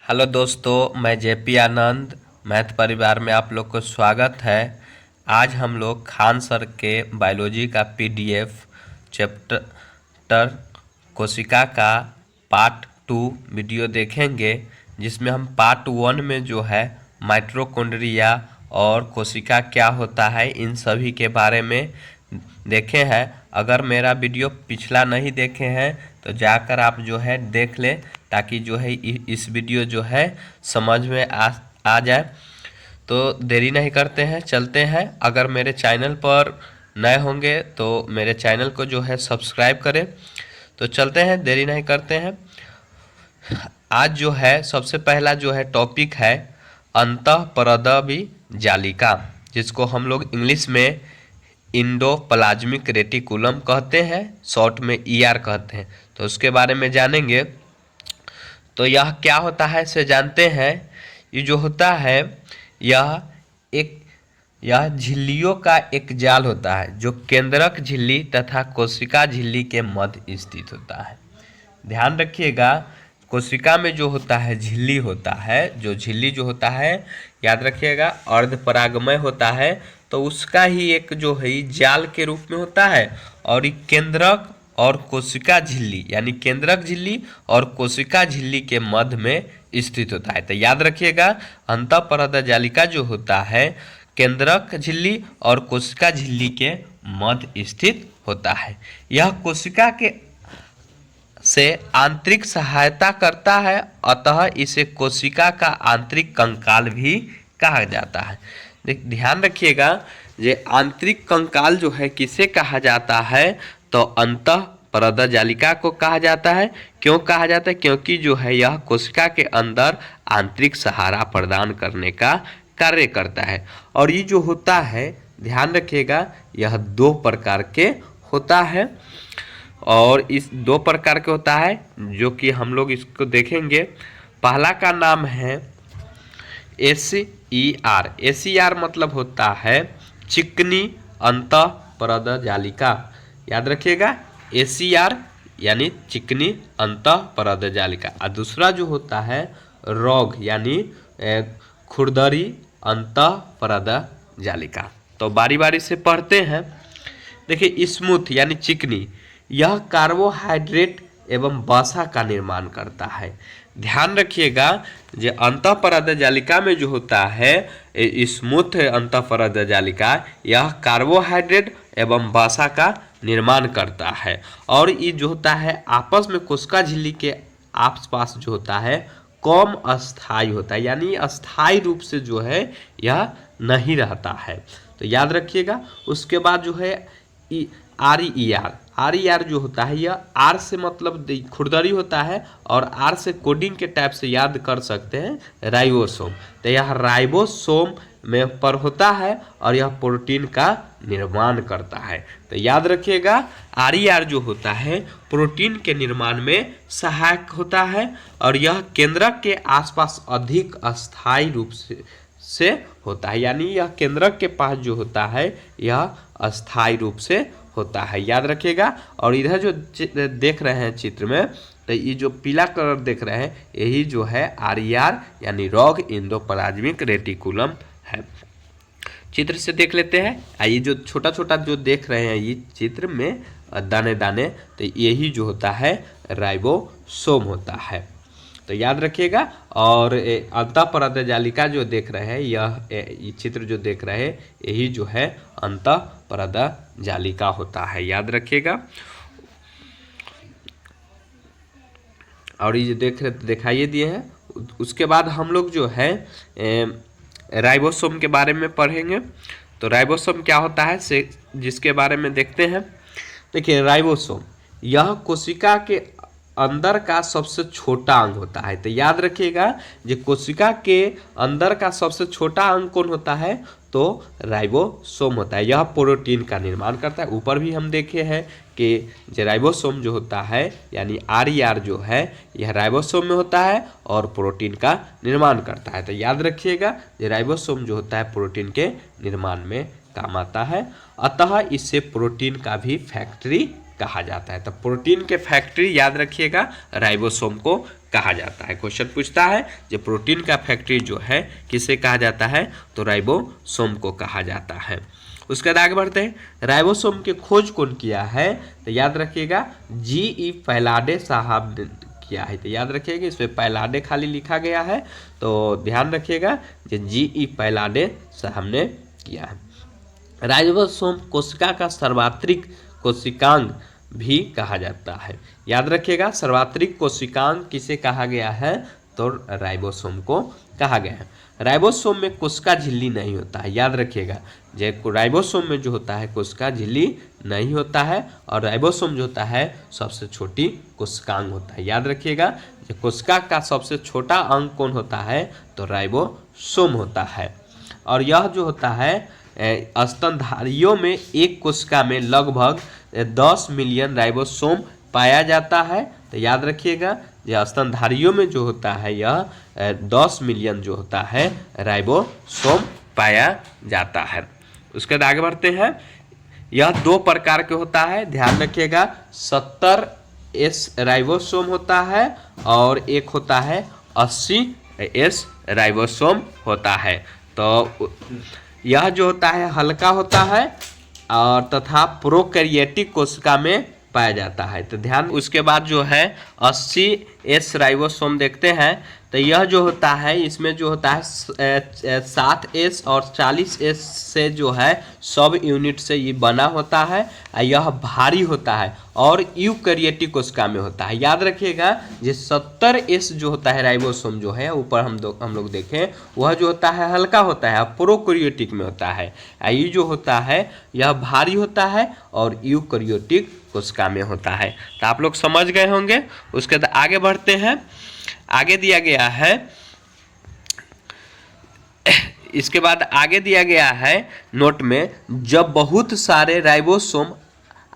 Hello दोस्तों, मैं JP आनंद math परिवार में आप लोग को स्वागत है। आज हम लोग खान सर के बायोलॉजी का पीडीएफ चैप्टर कोशिका का पार्ट 2 वीडियो देखेंगे, जिसमें हम पार्ट 1 में जो है माइटोकॉन्ड्रिया और कोशिका क्या होता है इन सभी के बारे में देखे हैं। अगर मेरा वीडियो पिछला नहीं देखे हैं तो जाकर आप जो है देख लें, ताकि जो है इस वीडियो जो है समझ में आ जाए। तो देरी नहीं करते हैं, चलते हैं। अगर मेरे चैनल पर नए होंगे तो मेरे चैनल को जो है सब्सक्राइब करें। तो चलते हैं, देरी नहीं करते हैं। आज जो है सबसे पहला जो है टॉपिक है अंतःपरदवी जालिका, जिसको हम लोग इंग्लिश में इंडोप्लाज्मिक रेटिकुलम कहते हैं, शॉर्ट में ईआर कहते हैं। तो उसके बारे में जानेंगे। तो यह क्या होता है इसे जानते हैं। ये जो होता है यह झिल्लियों का एक जाल होता है, जो केंद्रक झिल्ली तथा कोशिका झिल्ली के मध्य स्थित होता है। ध्यान रखिएगा, कोशिका में जो होता है झिल्ली होता है, जो झिल्ली जो होता है याद रखिएगा अर्धपरागमय होता है, तो उसका ही एक जो है जाल के रूप में होता है। और ये केंद्रक और कोशिका झिल्ली यानी केंद्रक झिल्ली और कोशिका झिल्ली के मध्य में स्थित होता है। तो याद रखिएगा अंतःपरद जालिका जो होता है केंद्रक झिल्ली और कोशिका झिल्ली के मध्य स्थित होता है। यह कोशिका के से आंतरिक सहायता करता है, अतः इसे कोशिका का आंतरिक कंकाल भी कहा जाता है। ध्यान रखिएगा, ये आंतरिक कंकाल जो है किसे कहा जाता है, तो अंतःपरद जालिका को कहा जाता है। क्यों कहा जाता है? क्योंकि जो है यह कोशिका के अंदर आंतरिक सहारा प्रदान करने का कार्य करता है। और ये जो होता है ध्यान रखिएगा यह दो प्रकार के होता है, और इस दो प्रकार के होता है जो कि हम लोग इसको देखेंगे। पहला का नाम है एसीईआर। एसीईआर मतलब होता है चिकनी अंतःपरद जालिका। याद रखिएगा एसीईआर यानी चिकनी अंतःपरद जालिका। और दूसरा जो होता है रॉग यानी खुरदरी अंतःपरद जालिका। तो बारी बारी से पढ़ते हैं। देखिए स्मूथ यानी चिकनी, यह कार्बोहाइड्रेट एवं वसा का निर्माण करता है। ध्यान रखिएगा जो अंतःपरद जालिका में जो होता है स्मूथ अंतःपरद जालिका, यह कार्बोहाइड्रेट एवं वसा का निर्माण करता है। और ये जो होता है आपस में कोशिका झिल्ली के आसपास जो होता है कम अस्थाई होता है, यानी अस्थाई रूप से जो है यह नहीं रहता है। तो याद रखिएगा। उसके बाद जो है आर जो होता है यह आर से मतलब खुरदरी होता है, और आर से कोडिंग के टाइप से याद कर सकते हैं राइबोसोम। तो यह राइबोसोम में पर होता है और यह प्रोटीन का निर्माण करता है। तो याद रखिएगा आर जो होता है प्रोटीन के निर्माण में सहायक होता है, और यह केंद्रक के आसपास अधिक अस्थायी रूप से होता है, यानी यह केंद्रक के पास जो होता है यह अस्थायी रूप से होता है। याद रखिएगा। और इधर जो देख रहे हैं चित्र में, तो ये जो पीला कलर देख रहे हैं यही जो है आर यानी रॉग इंडोप्लाज्मिक रेटिकुलम है। चित्र से देख लेते हैं। ये जो छोटा छोटा जो देख रहे हैं ये चित्र में दाने दाने, तो यही जो होता है राइबोसोम होता है। तो याद रखिएगा। और अंतःपरद जालिका जो देख रहे हैं यह चित्र जो देख रहे हैं यही जो है अंतःपरद जालिका होता है। याद रखिएगा। और ये जो देख रहे दिखाइए दिए हैं। उसके बाद हम लोग जो है राइबोसोम के बारे में पढ़ेंगे। तो राइबोसोम क्या होता है से जिसके बारे में देखते हैं। देखिए राइबोसोम यह कोशिका के अंदर का सबसे छोटा अंग होता है। तो याद रखिएगा जो कोशिका के अंदर का सबसे छोटा अंग कौन होता है, तो राइबोसोम होता है। यह प्रोटीन का निर्माण करता है। ऊपर भी हम देखे हैं कि जो राइबोसोम जो होता है यानी आर जो है यह राइबोसोम में होता है और प्रोटीन का निर्माण करता है। तो याद रखिएगा जो राइबोसोम जो होता है प्रोटीन के निर्माण में काम आता है, अतः इससे प्रोटीन का भी फैक्ट्री कहा जाता है। तो प्रोटीन के फैक्ट्री याद रखिएगा राइबोसोम को कहा जाता है। क्वेश्चन पूछता है जो प्रोटीन का फैक्ट्री जो है किसे कहा जाता है, तो राइबोसोम को कहा जाता है। उसके बाद आगे बढ़ते हैं। राइबोसोम की खोज कौन किया है, तो याद रखिएगा जी.ई. पैलाडे साहब ने किया है। तो याद रखिएगा इसमें पैलाडे खाली लिखा गया है, तो ध्यान रखिएगा जो जी.ई. पैलाडे साहब ने किया है। राइबोसोम कोशिका का सर्वात्रिक कोशिकांग भी कहा जाता है। याद रखिएगा सर्वात्रिक कोशिकांग किसे कहा गया है, तो राइबोसोम को कहा गया है। राइबोसोम में कोशिका झिल्ली नहीं होता है। याद रखिएगा जो राइबोसोम में जो होता है कोशिका झिल्ली नहीं होता है, और राइबोसोम जो होता है सबसे छोटी कोशिकांग होता है। याद रखिएगा जो कोशिका का सबसे छोटा अंग कौन होता है, तो राइबोसोम होता है। और यह जो होता है स्तनधारियों में एक कोशिका में लगभग 10 मिलियन राइबोसोम पाया जाता है। तो याद रखिएगा यह स्तनधारियों में जो होता है यह 10 मिलियन जो होता है राइबोसोम पाया जाता है। उसके बाद आगे बढ़ते हैं। यह 2 प्रकार के होता है, ध्यान रखिएगा 70S राइबोसोम होता है और एक होता है 80S राइबोसोम होता है। तो यह जो होता है हल्का होता है और तथा प्रोकैरियोटिक कोशिका में पाया जाता है। तो ध्यान, उसके बाद जो है 80S राइबोसोम देखते हैं। तो यह जो होता है इसमें जो होता है 7S और 40S से जो है सब यूनिट से ये बना होता है। यह भारी होता है और यूकैरियोटिक कोशिका में होता है। याद रखिएगा ये 70S जो होता है राइबोसोम जो है ऊपर हम लोग देखें वह जो होता है हल्का होता है, प्रोकैरियोटिक में होता है। ये जो होता है यह भारी होता है और यूकैरियोटिक कोशिका में होता है। तो आप लोग समझ गए होंगे। उसके बाद आगे बढ़ते हैं। आगे दिया गया है, इसके बाद आगे दिया गया है नोट में, जब बहुत सारे राइबोसोम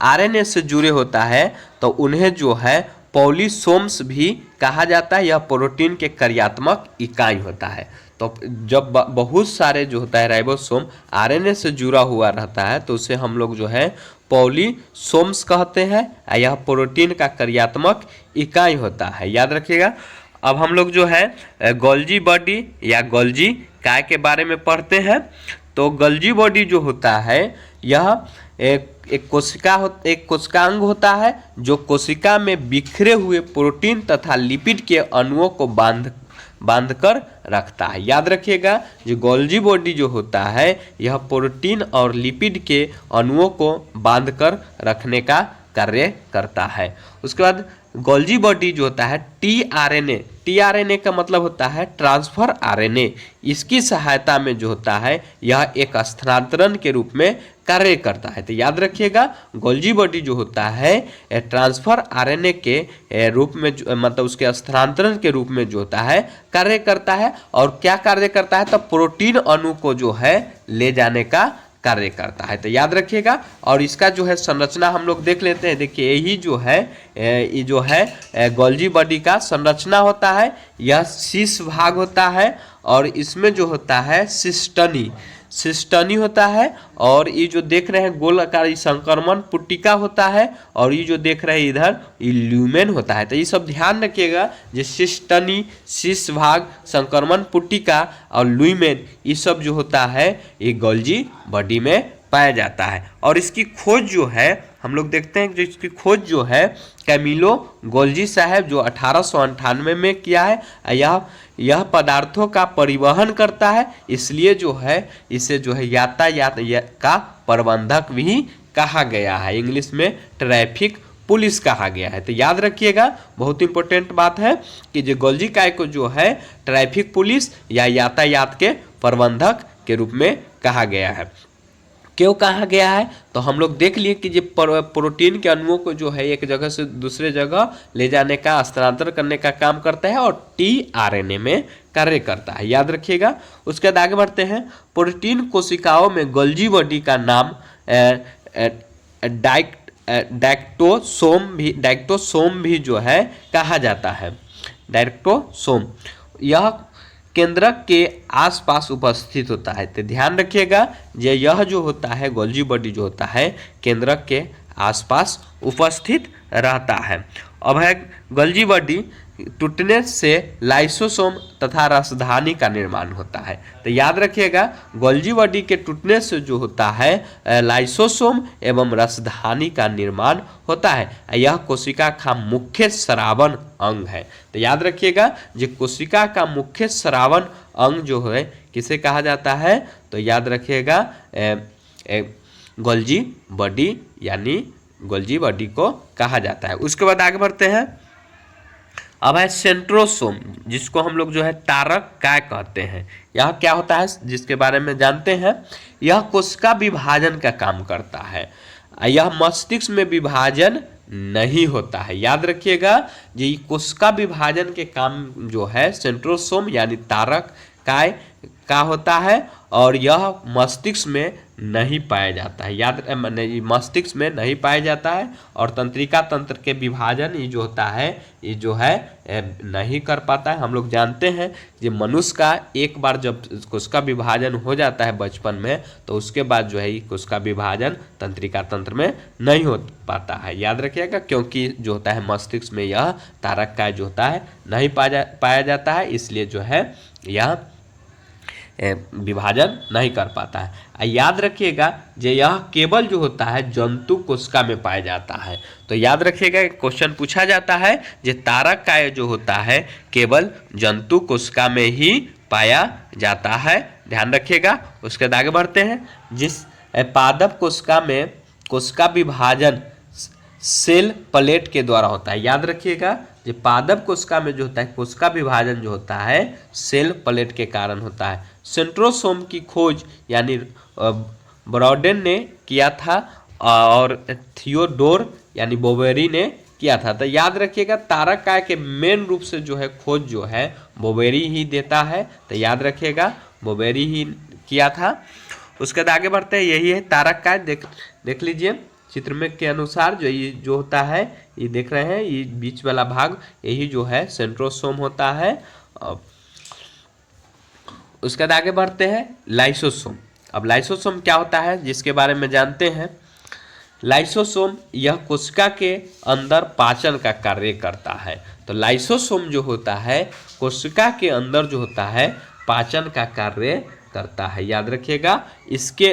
आरएनए से जुड़े होता है तो उन्हें जो है पॉलीसोम्स भी कहा जाता है। यह प्रोटीन के कार्यात्मक इकाई होता है। तो जब बहुत सारे जो होता है राइबोसोम आरएनए से जुड़ा हुआ रहता है तो उसे हम लोग जो है पॉलीसोम्स कहते हैं। यह प्रोटीन का कार्यात्मक इकाई होता है। याद रखिएगा। अब हम लोग जो है गोल्जी बॉडी या गोल्जी काय के बारे में पढ़ते हैं। तो गोल्जी बॉडी जो होता है यह एक कोशिकांग होता है जो कोशिका में बिखरे हुए प्रोटीन तथा लिपिड के अणुओं को बांध कर रखता है। याद रखिएगा जो गोल्जी बॉडी जो होता है यह प्रोटीन और लिपिड के अणुओं को बांध कर रखने का कार्य करता है। उसके बाद गोल्जी बॉडी जो होता है टीआरएनए का मतलब होता है ट्रांसफर आरएनए, इसकी सहायता में जो होता है यह एक स्थानांतरण के रूप में कार्य करता है। तो याद रखिएगा गोल्जी बॉडी जो होता है ट्रांसफर आरएनए के रूप में मतलब उसके स्थानांतरण के रूप में जो होता है कार्य करता है। और क्या कार्य करता है, तो प्रोटीन अणु को जो है ले जाने का कार्य करता है। तो याद रखिएगा। और इसका जो है संरचना हम लोग देख लेते हैं। देखिए यही जो है ये जो है गोल्जी बॉडी का संरचना होता है। यह शीर्ष भाग होता है और इसमें जो होता है सिस्टनी होता है। और ये जो देख रहे हैं गोल आकार संक्रमण पुट्टिका होता है। और ये जो देख रहे हैं इधर ये ल्यूमेन होता है। तो ये सब ध्यान रखिएगा, जो सिस्टनी, शीर्ष भाग, संक्रमण पुट्टिका और ल्यूमेन ये सब जो होता है ये गोल्जी बॉडी में पाया जाता है। और इसकी खोज जो है हम लोग देखते हैं जो इसकी खोज जो है कैमिलो गोल्जी साहब जो 1898 में किया है। यह पदार्थों का परिवहन करता है, इसलिए जो है इसे जो है यातायात का प्रबंधक भी कहा गया है। इंग्लिश में ट्रैफिक पुलिस कहा गया है। तो याद रखिएगा बहुत इंपॉर्टेंट बात है कि जो गोल्जी काय को जो है ट्रैफिक पुलिस या यातायात के प्रबंधक के रूप में कहा गया है। क्यों कहा गया है, तो हम लोग देख लिए कि जो प्रोटीन के अणुओं को जो है एक जगह से दूसरे जगह ले जाने का, स्थानांतरण करने का काम करता है और टीआरएनए में कार्य करता है। याद रखिएगा। उसके बाद आगे बढ़ते हैं। प्रोटीन कोशिकाओं में गोल्जी बॉडी का नाम डायक्टोसोम भी जो है कहा जाता है। डायक्टोसोम यह केंद्रक के आसपास उपस्थित होता है। तो ध्यान रखिएगा यह जो होता है गोल्जी बॉडी जो होता है केंद्रक के आसपास उपस्थित रहता है। अब है गोल्जी बॉडी टूटने से लाइसोसोम तथा रसधानी का निर्माण होता है। तो याद रखिएगा, गोल्जी बॉडी के टूटने से जो होता है लाइसोसोम एवं रसधानी का निर्माण होता है। यह कोशिका का मुख्य स्रावन अंग है। तो याद रखिएगा, जो कोशिका का मुख्य स्रावन अंग जो है किसे कहा जाता है, तो याद रखिएगा गोल्जी बॉडी, यानी गोल्जी बॉडी को कहा जाता है। उसके बाद आगे बढ़ते हैं। अब है सेंट्रोसोम, जिसको हम लोग जो है तारक काय कहते हैं। यह क्या होता है जिसके बारे में जानते हैं। यह कोशिका विभाजन का काम करता है। यह मस्तिष्क में विभाजन नहीं होता है। याद रखिएगा, ये कोशिका विभाजन के काम जो है सेंट्रोसोम यानी तारक काय का होता है, और यह मस्तिष्क में नहीं पाया जाता है। याद मस्तिष्क में नहीं पाया जाता है, और तंत्रिका तंत्र के विभाजन ये जो होता है ये जो है नहीं कर पाता है। हम लोग जानते हैं कि मनुष्य का एक बार जब कोशिका विभाजन हो जाता है बचपन में, तो उसके बाद जो है कोशिका विभाजन तंत्रिका तंत्र में नहीं हो पाता है। याद रखिएगा, क्योंकि जो होता है मस्तिष्क में यह तारक काय जो होता है नहीं पाया जाता है, इसलिए जो है यह विभाजन नहीं कर पाता है। याद रखिएगा, जो यह केवल जो होता है जंतु कोशिका में पाया जाता है। तो याद रखिएगा, क्वेश्चन पूछा जाता है जो तारक काय जो होता है केवल जंतु कोशिका में ही पाया जाता है। ध्यान रखिएगा। उसके बाद आगे बढ़ते हैं। जिस पादप कोशिका में कोशिका विभाजन सेल प्लेट के द्वारा होता है। याद रखिएगा, जो पादप कोशिका में जो होता है कोशिका विभाजन जो होता है सेल प्लेट के कारण होता है। सेंट्रोसोम की खोज यानी ब्रॉडेन ने किया था, और थियोडोर यानी बोवेरी ने किया था। तो याद रखिएगा, तारक काय के मेन रूप से जो है खोज जो है बोवेरी ही देता है। तो याद रखिएगा, बोवेरी ही किया था। उसके बाद आगे बढ़ते हैं। यही है तारक काय। देख लीजिए चित्र में के अनुसार जो ये जो होता है, ये देख रहे हैं, ये बीच वाला भाग यही जो है सेंट्रोसोम होता है। उसके बाद आगे बढ़ते हैं लाइसोसोम। अब लाइसोसोम क्या होता है जिसके बारे में जानते हैं। लाइसोसोम यह कोशिका के अंदर पाचन का कार्य करता है। तो लाइसोसोम जो होता है कोशिका के अंदर जो होता है पाचन का कार्य करता है। याद रखिएगा, इसके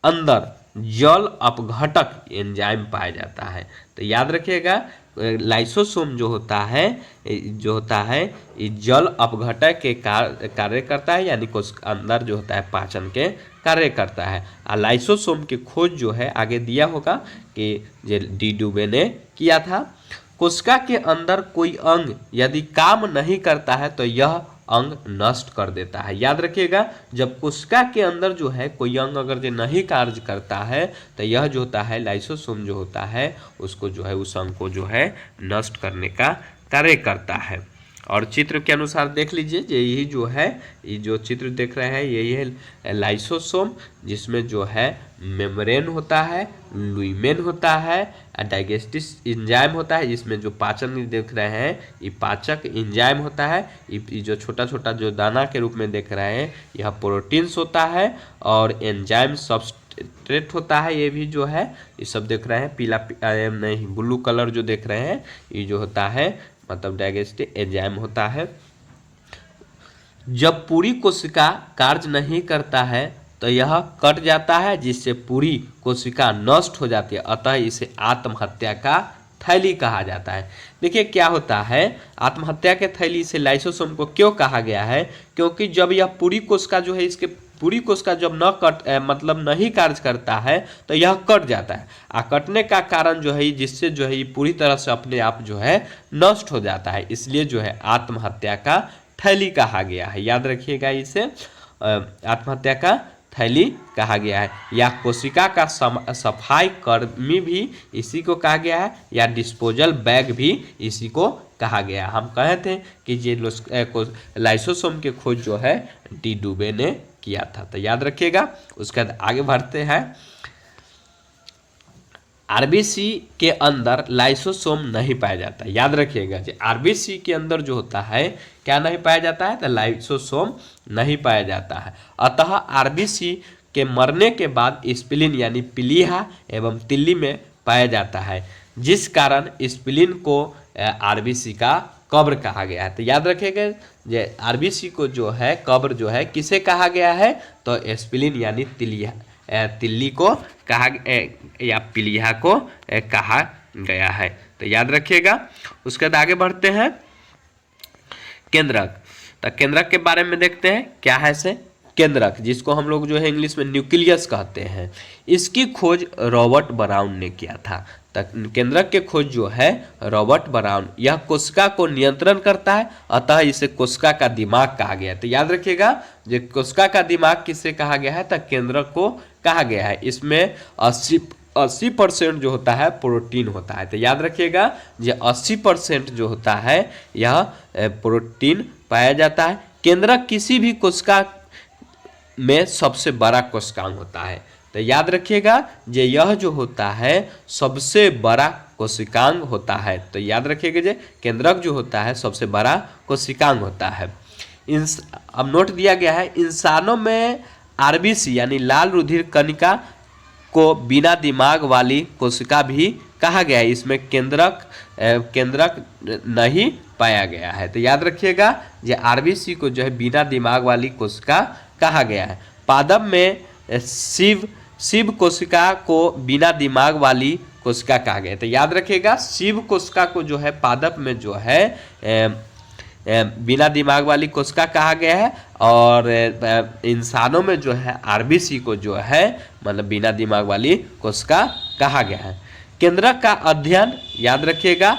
अंदर जल अपघटक एंजाइम पाया जाता है। तो याद रखिएगा, लाइसोसोम जो होता है ये जल अपघटक के कार्य करता है, यानी कोशिका अंदर जो होता है पाचन के कार्य करता है। और लाइसोसोम की खोज जो है आगे दिया होगा कि जे डी डुबे ने किया था। कोशिका के अंदर कोई अंग यदि काम नहीं करता है तो यह अंग नष्ट कर देता है। याद रखिएगा, जब कोशिका के अंदर जो है कोई अंग अगर जो नहीं कार्य करता है तो यह जो होता है लाइसोसोम जो होता है उसको जो है उस अंग को जो है नष्ट करने का कार्य करता है। और चित्र के अनुसार देख लीजिए, यही जो है ये जो चित्र देख रहे हैं यही है लाइसोसोम, जिसमें जो है मेम्ब्रेन होता है, लुमेन होता है, डाइजेस्टिव एंजाइम होता है, जिसमें जो पाचन देख रहे हैं ये पाचक एंजाइम होता है। ये जो छोटा छोटा जो दाना के रूप में देख रहे हैं यह प्रोटीन्स होता है, और एंजाइम सबस्ट्रेट होता है। ये भी जो है ये सब देख रहे हैं पीला नहीं ब्लू कलर जो देख रहे हैं ये जो होता है मतलब डाइजेस्टिव एंजाइम होता है। जब पूरी कोशिका कार्य नहीं करता है तो यह कट जाता है, जिससे पूरी कोशिका नष्ट हो जाती है। अतः इसे आत्महत्या का थैली कहा जाता है। देखिए क्या होता है, आत्महत्या के थैली से लाइसोसोम को क्यों कहा गया है, क्योंकि जब यह पूरी कोशिका जो है इसके पूरी कोशिका जब न मतलब नहीं कार्य करता है तो यह कट जाता है। कटने का कारण जो है जिससे जो है पूरी तरह से अपने आप जो है नष्ट हो जाता है, इसलिए जो है आत्महत्या का थैली कहा गया है। याद रखिएगा, इसे आत्महत्या का थैली कहा गया है। या कोशिका का सफाई कर्मी भी इसी को कहा गया है, या डिस्पोजल बैग भी इसी को कहा गया। हम कहे थे कि ये लाइसोसोम की खोज जो है डी डुबे ने किया था। तो याद रखिएगा। उसके बाद आगे बढ़ते हैं। आरबीसी के अंदर लाइसोसोम नहीं पाया जाता। याद रखिएगा, आरबीसी के अंदर जो होता है क्या नहीं पाया जाता है, तो लाइसोसोम नहीं पाया जाता है। अतः आरबीसी के मरने के बाद स्प्लीन यानी प्लीहा एवं तिल्ली में पाया जाता है, जिस कारण स्प्लीन को आरबीसी का कब्र कहा गया है। तो याद रखिएगा जो आरबीसी को जो है कब्र जो है किसे कहा गया है, तो स्प्लीन यानी तिल्ली को कहा या पीलिया को कहा गया है। तो याद रखिएगा। उसके बाद आगे बढ़ते हैं केंद्रक। तो केंद्रक के बारे में देखते हैं क्या है से। केंद्रक जिसको हम लोग जो है इंग्लिश में न्यूक्लियस कहते हैं, इसकी खोज रॉबर्ट ब्राउन ने किया था। केंद्रक के खोज जो है रॉबर्ट ब्राउन, यह कोशिका को नियंत्रण करता है, अतः इसे कोशिका का दिमाग कहा गया है। तो याद रखिएगा जो कोशिका का दिमाग किसे कहा गया है, तो केंद्रक को कहा गया है। इसमें 80% जो होता है प्रोटीन होता है। तो याद रखिएगा जो 80% जो होता है यह प्रोटीन पाया जाता है। केंद्रक किसी भी कोशिका में सबसे बड़ा कोशिकांग होता है। तो याद रखिएगा जे यह जो होता है सबसे बड़ा कोशिकांग होता है। तो याद रखिएगा जे केंद्रक जो होता है सबसे बड़ा कोशिकांग होता है। अब नोट दिया गया है इंसानों में आरबीसी यानी लाल रुधिर कणिका को बिना दिमाग वाली कोशिका भी कहा गया है। इसमें केंद्रक नहीं पाया गया है। तो याद रखिएगा जे आरबीसी को जो है बिना दिमाग वाली कोशिका कहा गया है। पादप में शिव कोशिका को बिना दिमाग वाली कोशिका कहा गया है। तो याद रखिएगा शिव कोशिका को जो है पादप में जो है बिना दिमाग वाली कोशिका कहा गया है, और इंसानों में जो है आरबीसी को जो है मतलब बिना दिमाग वाली कोशिका कहा गया है। केंद्रक का अध्ययन याद रखिएगा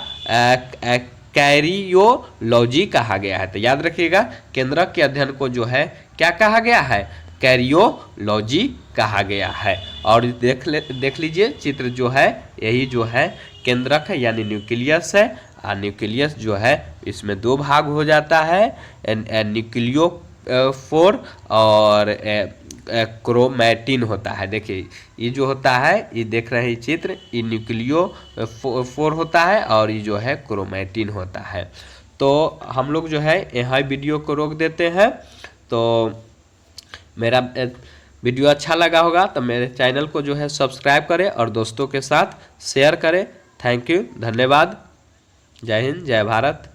कैरियोलॉजी कहा गया है। तो याद रखिएगा केंद्रक के अध्ययन को जो है क्या कहा गया है, कैरियोलॉजी कहा गया है। और देख लीजिए चित्र जो है यही जो है केंद्रक है यानी न्यूक्लियस है। न्यूक्लियस जो है इसमें दो भाग हो जाता है, न्यूक्लियोफोर और क्रोमैटिन होता है। देखिए ये जो होता है ये देख रहे हैं चित्र, ये न्यूक्लियोफोर होता है और ये जो है क्रोमैटिन होता है। तो हम लोग जो है यहाँ वीडियो को रोक देते हैं। तो मेरा वीडियो अच्छा लगा होगा तो मेरे चैनल को जो है सब्सक्राइब करें और दोस्तों के साथ शेयर करें। थैंक यू, धन्यवाद। जय हिंद, जय भारत।